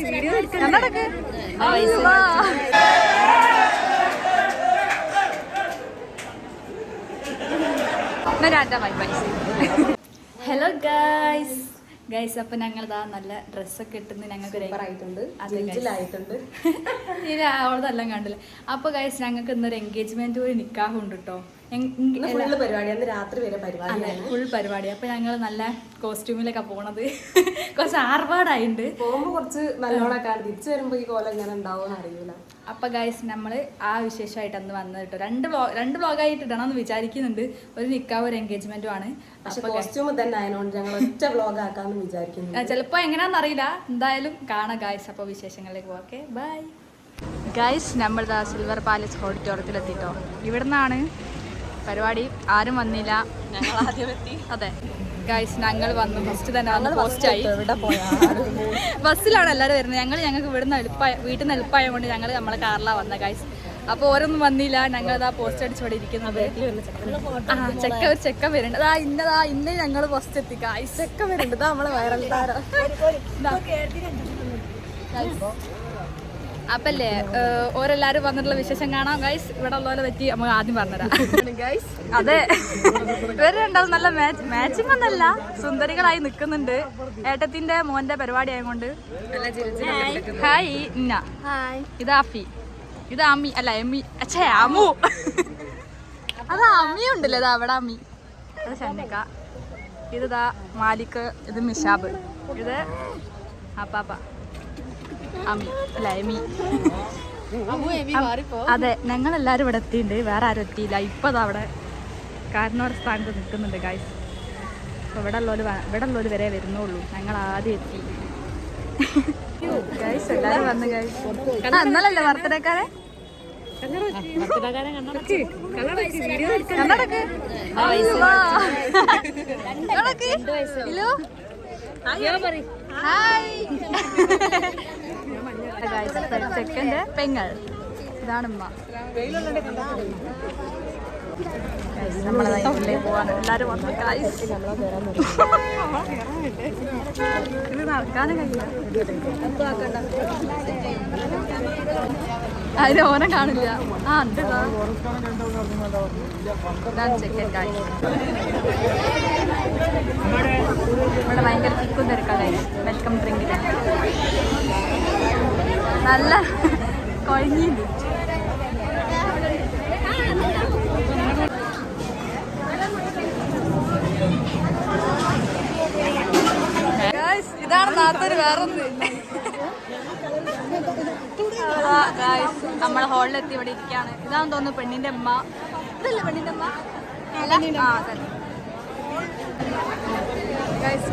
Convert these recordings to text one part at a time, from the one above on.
Hello guys guys, അപ്പൊ ഞങ്ങളിതാ നല്ല ഡ്രസ്സൊക്കെ ഇട്ടുന്ന ഞങ്ങൾക്ക് അവളതെല്ലാം കണ്ടില്ല. അപ്പൊ ഗൈസ്, ഞങ്ങൾക്ക് ഇന്നൊരു എൻഗേജ്മെന്റ് ഒരു നിക്കാഹ് ഉണ്ട് കേട്ടോ. ഫുൾ പരിപാടി. അപ്പൊ ഞങ്ങൾ നല്ല കോസ്റ്റ്യൂമിലൊക്കെ പോണത് കുറച്ച് ആർഭാടായിട്ടുണ്ട്. പോകുമ്പോ കുറച്ച് നല്ലോണൊക്കെ തിരിച്ചു വരുമ്പോ ഈ കോലം എങ്ങനെ ഉണ്ടാവും അറിയില്ല. അപ്പൊ ഗൈസ്, നമ്മള് ആ വിശേഷമായിട്ട് അന്ന് വന്നത് കേട്ടോ. രണ്ട് വ്ളോഗായിട്ട് ഇടണമെന്ന് വിചാരിക്കുന്നുണ്ട്. ഒരു നിക്കാഹ് ഒരു എൻഗേജ്മെന്റും ആണ്. കോസ്റ്റ്യൂം തന്നെ ആയതുകൊണ്ട് ഞങ്ങൾ ഒറ്റ വ്ളോഗ് ആക്കാന്ന് വിചാരിക്കുന്നു. ചിലപ്പോ എങ്ങനെയാണെന്ന് അറിയില്ല. എന്തായാലും കാണാം ഗൈസ്. അപ്പൊ വിശേഷങ്ങളിലേക്ക് പോവാം. Okay bye guys. നമ്മളിതാ സിൽവർ പാലസ് ഓഡിറ്റോറിയത്തിൽ എത്തിട്ടോ. ഇവിടുന്നാണ് പരിപാടി. ആരും വന്നില്ല, ഞങ്ങൾ ആദ്യം എത്തി. അതെ ഗൈസ്, ഞങ്ങൾ വന്നു. ഫസ്റ്റ് തന്നെ വന്ന് പോസ്റ്റായി. ബസ്സിലാണ് എല്ലാവരും വരുന്നത്. ഞങ്ങൾക്ക് ഇവിടുന്ന് വീട്ടിൽ നിന്ന് എളുപ്പമായതുകൊണ്ട് ഞങ്ങൾ നമ്മളെ കാറിലാണ് വന്നത് ഗൈസ്. അപ്പോൾ ഓരോന്നും വന്നില്ല. ഞങ്ങളിതാ പോസ്റ്റ് അടിച്ചോടെ ഇരിക്കുന്നത്. ഒരു ചെക്ക വരുന്നുണ്ട്. ഇന്ന് ഞങ്ങൾ പോസ്റ്റ് എത്തി ഗൈസ്. ചെക്ക വരുന്നുണ്ട്. നമ്മളെ വൈറൽ താരം. അപ്പല്ലേ ഓരെല്ലാരും വന്നിട്ടുള്ള വിശേഷം കാണാം ഗൈസ്. ഇവിടെ ഉള്ളവരെ പറ്റി നമുക്ക് ആദ്യം പറഞ്ഞുതരാം ഗൈസ്. അതെ, ഇവരുണ്ടാവും നല്ല മാച്ചിങ് ഒന്നല്ല, സുന്ദരികളായി നിൽക്കുന്നുണ്ട്. ഏട്ടത്തിന്റെ മോന്റെ പരിപാടി ആയതുകൊണ്ട്. ഹായ് ഇന്ന, ഇത് ആഫി, ഇത് അമ്മി അല്ല എമ്മി, അച്ഛേ അമ്മു. അത് അമ്മിയുണ്ടല്ലോ, ഇതാ അവിടെ അമ്മി. അത് ഷന്നിക്ക, ഇതാ മാലിക്, ഇത് മിഷാബ്, ഇത് അപ്പാപ്പ, അമ്മി അല്ല എമി. അതെ, ഞങ്ങളെല്ലാരും ഇവിടെ എത്തിയിട്ടുണ്ട്. വേറെ ആരും എത്തിയില്ല. ഇപ്പൊ അവിടെ കാരണവർ സ്ഥാനത്ത് നിൽക്കുന്നുണ്ട് ഗൈസ്. അപ്പൊ ഇവിടെ ഉള്ളവര് വരെ വരുന്നുള്ളൂ. ഞങ്ങൾ ആദ്യം എത്തി ഗൈസ്. എല്ലാരും വന്നു ഗൈസ്. എന്നല്ലേ ബർത്ത്ഡേക്കാരെ ചെക്കൻ്റെ പെങ്ങൾ. ഇതാണ് ഉമ്മ. നമ്മളെ പോവാണ്. എല്ലാരും വന്നു ഗൈസ്. ഇത് നടക്കാനും കഴിയില്ല. അതിന് ഓനെ കാണില്ല. ഇതാണ് ചെക്കൻ ഗൈസ്. ഇവിടെ ഭയങ്കര തിക്കും തിരക്കാണ്. വെൽക്കം ഡ്രിങ്കിന് നല്ല കൊഴഞ്ഞിണ്ട്. ഇതാണ് നാത്തൊരു വേറൊന്ന്. നമ്മളെ ഹോളിലെത്തി ഇവിടെ ഇരിക്കുകയാണ്. ഇതാണെന്ന് തോന്നുന്നു പെണ്ണിന്റെ അമ്മ. ഇതല്ലേ പെണ്ണിന്റെ അമ്മ?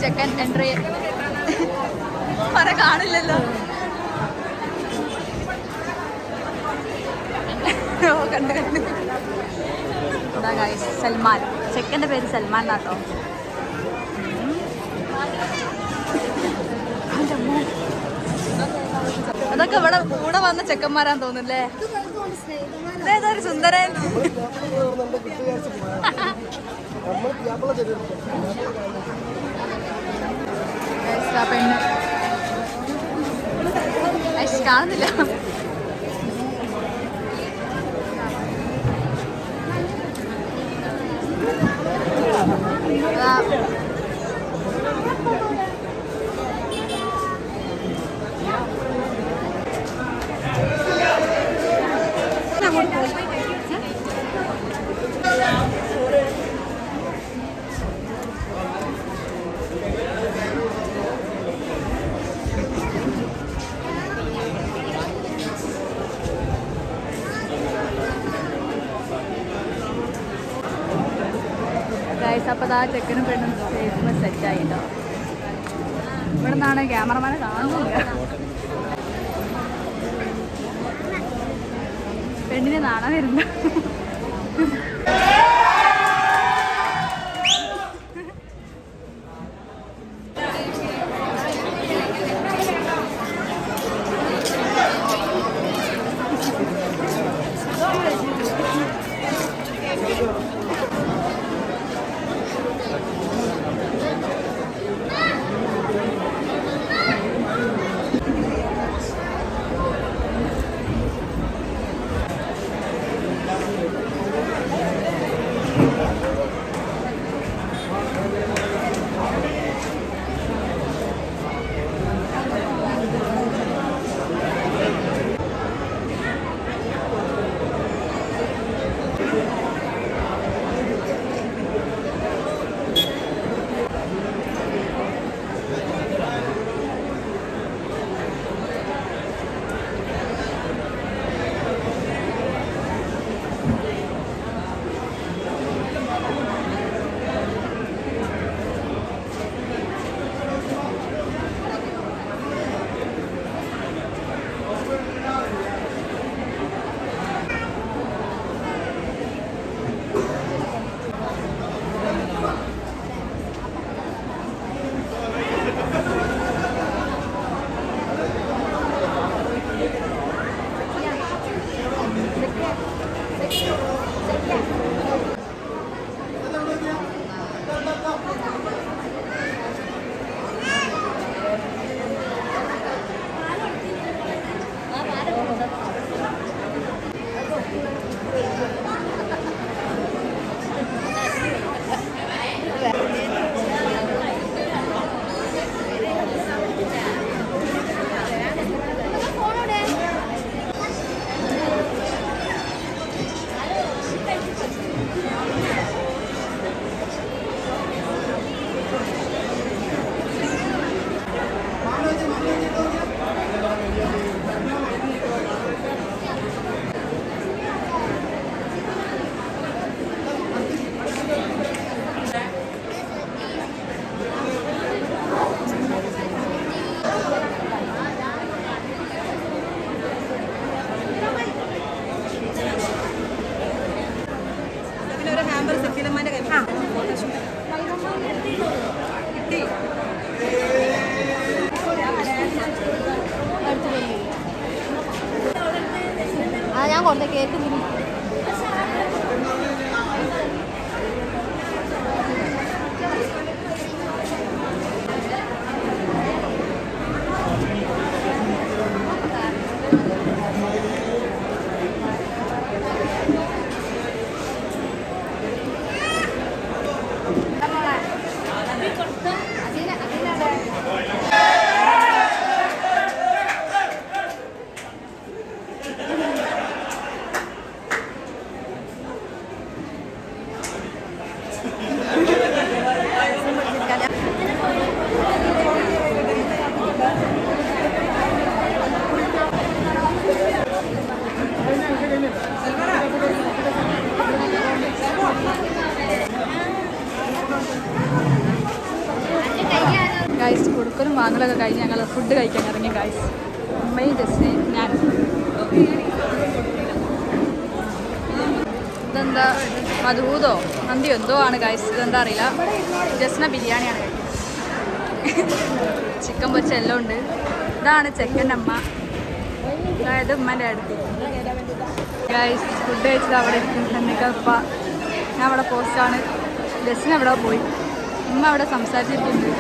ചെക്കൻ എൻട്രി കാണില്ലല്ലോ. കണ്ടു സൽമാൻ. ചെക്കൻ്റെ പേര് സൽമാൻ എന്നാട്ടോ. അതൊക്കെ ഇവിടെ കൂടെ വന്ന ചെക്കന്മാരാന്ന് തോന്നുന്നല്ലേ. ഇതേതൊരു സുന്ദരൻ. പെണ്ണ് കാണുന്നില്ല. അപ്പോൾ ആ ചെക്കനും പെണ്ണും സ്റ്റേജിൽ സെറ്റായിട്ടോ. ഇവിടെ നിന്നാണ് ക്യാമറമാനെ കാണുന്നില്ല. പെണ്ണിന് നാണം വരുന്നു. കൊണ്ട് കേൾക്കുന്നു. ഗൈസ് കൊടുക്കലും വാങ്ങലൊക്കെ കഴിഞ്ഞ് ഞങ്ങൾ ഫുഡ് കഴിക്കാൻ ഇറങ്ങി ഗൈസ്. അമ്മയും ജസ്നെ ഞാൻ. ഇതെന്താ മധുഹൂതോ മന്തിയോ എന്തോ ആണ് ഗൈസ്. ഇതെന്താ അറിയില്ല. ജസ്ന ബിരിയാണിയാണ് കഴിക്കുന്നത്. ചിക്കൻ പൊരിച്ച എല്ലാം ഉണ്ട്. ഇതാണ് ചെക്കൻ്റെ അമ്മ, അതായത് ഉമ്മൻ്റെ അടുത്ത്. ഗൈസ് ഫുഡ് കഴിച്ചത് അവിടെ ഇരിക്കും. എന്നിട്ടപ്പ ഞാൻ അവിടെ പോസ്റ്റാണ്. ജസ്ന അവിടെ പോയി. ഉമ്മ അവിടെ സംസാരിച്ചിട്ടുണ്ട്.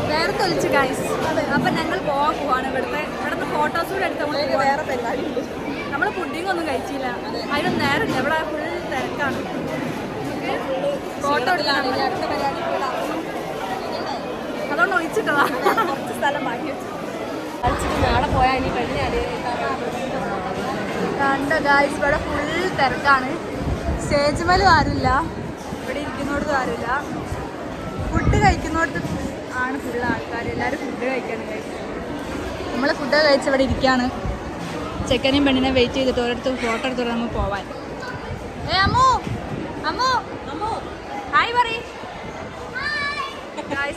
വേറെ തൊലിച്ച് ഗൈസ്. അപ്പം ഞങ്ങൾ പോകാൻ പോവാണ്. ഇവിടുത്തെ ഫോട്ടോസ് കൂടെ എടുത്ത് നമ്മൾ വേറെ പരിപാടി. നമ്മൾ പുഡിംഗ് ഒന്നും കഴിച്ചില്ല. അതിനൊന്നും നേരം ഇവിടെ ഫുൾ തിരക്കാണ്. ഫോട്ടോ എടുക്കാണ് അടുത്ത പരിപാടി. അതുകൊണ്ട് ഒഴിച്ചിട്ടതാ. കുറച്ച് സ്ഥലം ബാക്കി വെച്ചിട്ട് നാളെ പോയാൽ ഇനി കഴിഞ്ഞാൽ കണ്ട ഗൈസ്. ഇവിടെ ഫുൾ തിരക്കാണ്. സ്റ്റേജ് മേലും ആരുമില്ല, ഇവിടെ ഇരിക്കുന്നോടത്തും ആരുമില്ല. ഫുഡ് കഴിക്കുന്നോടത്ത് ആണ് ഫുൾ ആൾക്കാർ. എല്ലാവരും ഫുഡ് കഴിക്കാണ് കഴിച്ചത്. നമ്മൾ ഫുഡ് കഴിച്ച് ഇവിടെ ഇരിക്കുകയാണ്. ചെക്കനെയും പെണ്ണിനെ വെയിറ്റ് ചെയ്തിട്ട് ഓരോരുത്തർ ഫോട്ടോ എടുത്തോടെ നമ്മൾ പോവാൻ. അമ്മു അമ്മു അമ്മു ഹായ് പറയ്.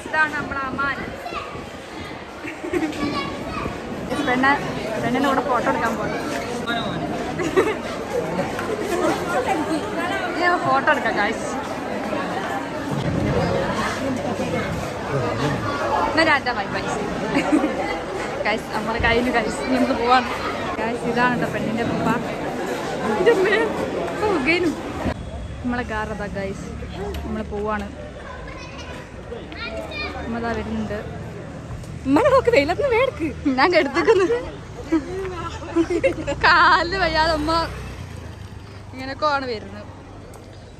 ഇതാണ് നമ്മളെ അമ്മാൻ. പെണ്ണിൻ്റെ കൂടെ ഫോട്ടോ എടുക്കാൻ പോകും. ഫോട്ടോ എടുക്കാം ഗൈസ്. എന്നാ ബൈ ബൈ ഗൈസ്. നമ്മളെ കയ്യിൽ ഗൈസ് നമുക്ക് പോവാണ് ഗൈസ്. ഇതാണ് കേട്ടോ പെണ്ണിൻ്റെ പപ്പ. നമ്മളെ കാറതാ ഗൈസ്. നമ്മൾ പോവാണ്. ഉമ്മതാ വരുന്നുണ്ട്. ഉമ്മനെ നോക്ക്, വെയിലത്ത് വേടക്ക്. ഞാൻ കെടുത്തിക്കുന്നു. കാലിന് വയ്യാതെ ഉമ്മ ഇങ്ങനെയൊക്കെ ആണ് വരുന്നത്.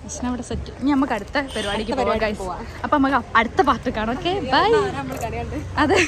പക്ഷെ അവിടെ സെറ്റ്. ഇനി നമുക്ക് അടുത്ത പരിപാടിക്ക് പോവാം ഗൈസ്. അപ്പം നമുക്ക് അടുത്ത പാട്ട് കാണാം. Okay bye. അതെ.